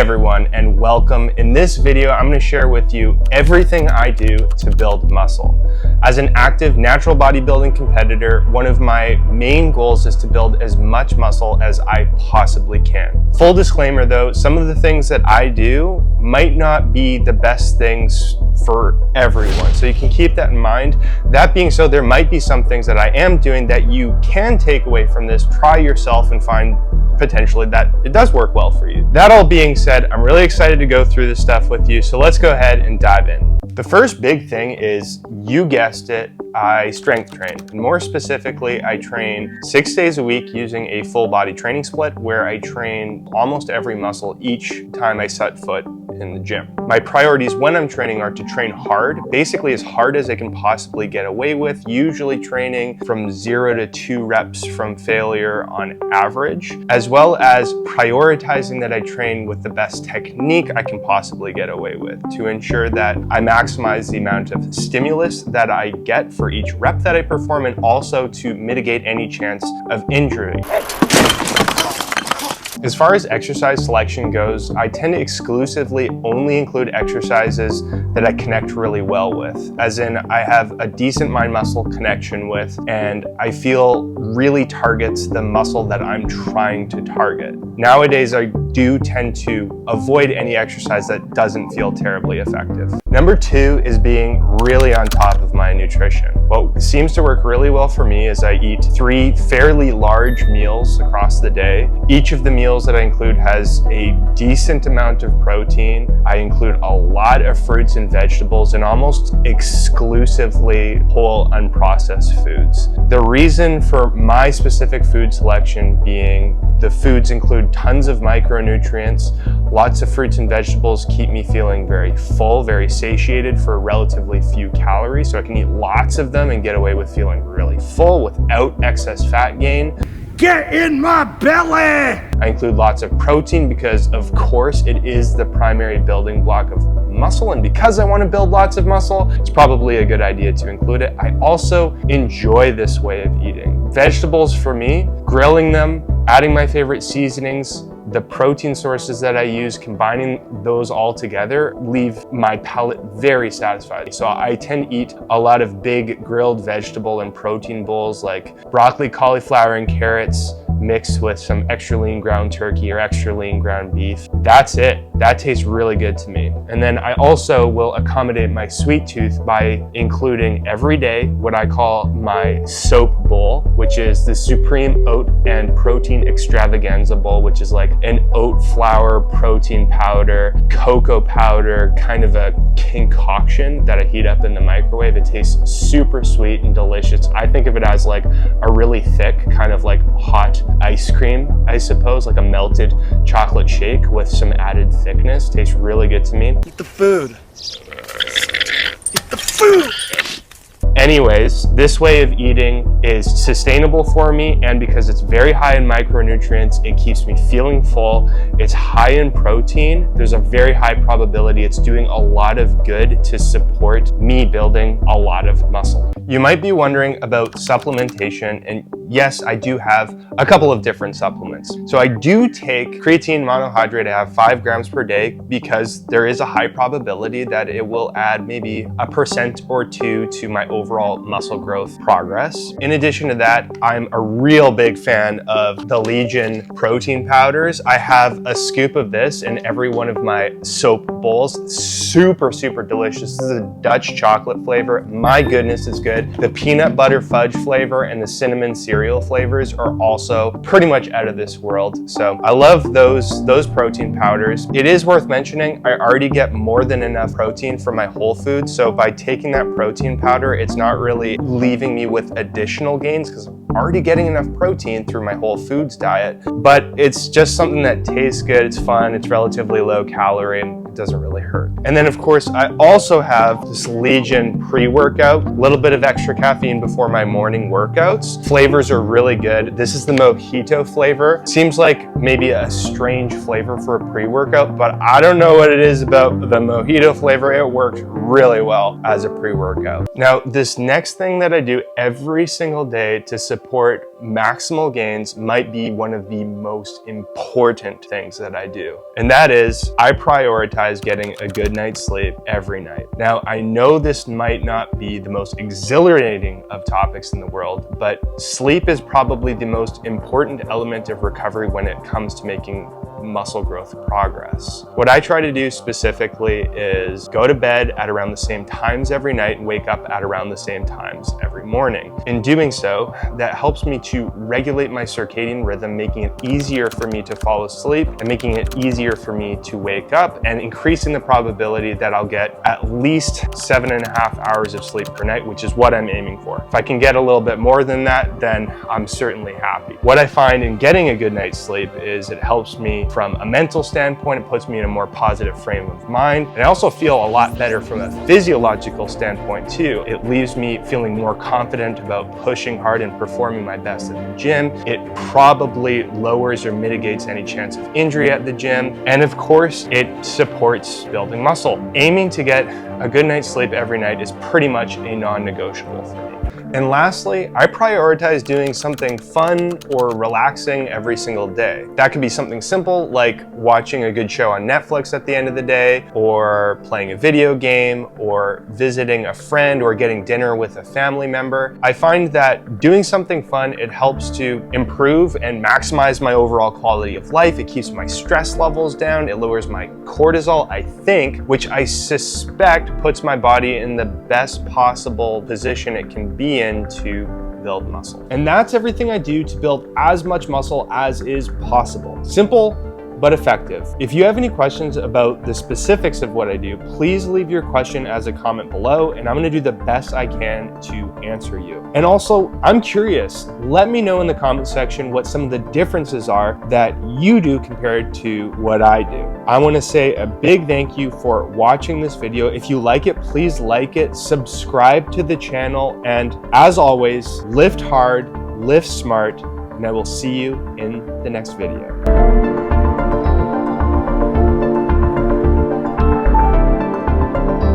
everyone, and welcome. In this video, I'm going to share with you everything I do to build muscle. As an active natural bodybuilding competitor, one of my main goals is to build as much muscle as I possibly can. Full disclaimer though, some of the things that I do might not be the best things for everyone, so you can keep that in mind. That being so, there might be some things that I am doing that you can take away from this, try yourself, and find potentially that it does work well for you. That all being said, I'm really excited to go through this stuff with you, so let's go ahead and dive in. The first big thing is, you guessed it, I strength train. And more specifically, I train 6 days a week using a full body training split where I train almost every muscle each time I set foot in the gym. My priorities when I'm training are to train hard, basically as hard as I can possibly get away with, usually training from 0 to 2 reps from failure on average, as well as prioritizing that I train with the best technique I can possibly get away with to ensure that I maximize the amount of stimulus that I get for each rep that I perform, and also to mitigate any chance of injury. As far as exercise selection goes, I tend to exclusively only include exercises that I connect really well with, as in I have a decent mind-muscle connection with, and I feel really targets the muscle that I'm trying to target. Nowadays, I do tend to avoid any exercise that doesn't feel terribly effective. Number 2 is being really on top of my nutrition. What seems to work really well for me is I eat 3 fairly large meals across the day. Each of the meals that I include has a decent amount of protein. I include a lot of fruits and vegetables and almost exclusively whole unprocessed foods. The reason for my specific food selection being the foods include tons of micronutrients. Lots of fruits and vegetables keep me feeling very full, very satiated for relatively few calories, so I can eat lots of them and get away with feeling really full without excess fat gain. Get in my belly! I include lots of protein because, of course, it is the primary building block of muscle, and because I want to build lots of muscle, it's probably a good idea to include it. I also enjoy this way of eating. Vegetables for me, grilling them, adding my favorite seasonings, the protein sources that I use, combining those all together leave my palate very satisfied. So I tend to eat a lot of big grilled vegetable and protein bowls like broccoli, cauliflower, and carrots mixed with some extra lean ground turkey or extra lean ground beef. That's it. That tastes really good to me. And then I also will accommodate my sweet tooth by including every day what I call my soap bowl, which is the Supreme Oat and Protein Extravaganza bowl, which is like an oat flour protein powder, cocoa powder, kind of a concoction that I heat up in the microwave. It tastes super sweet and delicious. I think of it as like a really thick, kind of like hot ice cream, I suppose, like a melted chocolate shake with some added thickness. Tastes really good to me. Eat the food. Eat the food! Anyways, this way of eating is sustainable for me, and because it's very high in micronutrients, it keeps me feeling full. It's high in protein. There's a very high probability it's doing a lot of good to support me building a lot of muscle. You might be wondering about supplementation, and yes, I do have a couple of different supplements. So I do take creatine monohydrate. I have 5 grams per day because there is a high probability that it will add maybe 1% or 2 to my overall muscle growth progress. In addition to that, I'm a real big fan of the Legion protein powders. I have a scoop of this in every one of my soap bowls. Super, super delicious. This is a Dutch chocolate flavor. My goodness, it's good. The peanut butter fudge flavor and the cinnamon cereal flavors are also pretty much out of this world. So I love those protein powders. It is worth mentioning, I already get more than enough protein from my whole foods. So by taking that protein powder, it's not really leaving me with additional gains because I'm already getting enough protein through my whole foods diet. But it's just something that tastes good, it's fun, it's relatively low calorie, and It doesn't really hurt. And then of course, I also have this Legion pre-workout, a little bit of extra caffeine before my morning workouts. Flavors are really good. This is the mojito flavor. Seems like maybe a strange flavor for a pre-workout, but I don't know what it is about the mojito flavor. It works really well as a pre-workout. Now, this next thing that I do every single day to support maximal gains might be one of the most important things that I do. And that is, I prioritize getting a good night's sleep every night. Now, I know this might not be the most exhilarating of topics in the world, but sleep is probably the most important element of recovery when it comes to making muscle growth progress. What I try to do specifically is go to bed at around the same times every night and wake up at around the same times every morning. In doing so, that helps me to regulate my circadian rhythm, making it easier for me to fall asleep and making it easier for me to wake up, and increasing the probability that I'll get at least 7.5 hours of sleep per night, which is what I'm aiming for. If I can get a little bit more than that, then I'm certainly happy. What I find in getting a good night's sleep is it helps me from a mental standpoint. It puts me in a more positive frame of mind. And I also feel a lot better from a physiological standpoint too. It leaves me feeling more confident about pushing hard and performing my best at the gym. It probably lowers or mitigates any chance of injury at the gym. And of course, it supports building muscle. Aiming to get a good night's sleep every night is pretty much a non-negotiable for me. And lastly, I prioritize doing something fun or relaxing every single day. That could be something simple like watching a good show on Netflix at the end of the day, or playing a video game, or visiting a friend, or getting dinner with a family member. I find that doing something fun, it helps to improve and maximize my overall quality of life. It keeps my stress levels down. It lowers my cortisol, I think, which I suspect puts my body in the best possible position it can be in to build muscle. And that's everything I do to build as much muscle as is possible. Simple, but effective. If you have any questions about the specifics of what I do, please leave your question as a comment below, and I'm gonna do the best I can to answer you. And also, I'm curious, let me know in the comment section what some of the differences are that you do compared to what I do. I wanna say a big thank you for watching this video. If you like it, please like it, subscribe to the channel, and as always, lift hard, lift smart, and I will see you in the next video.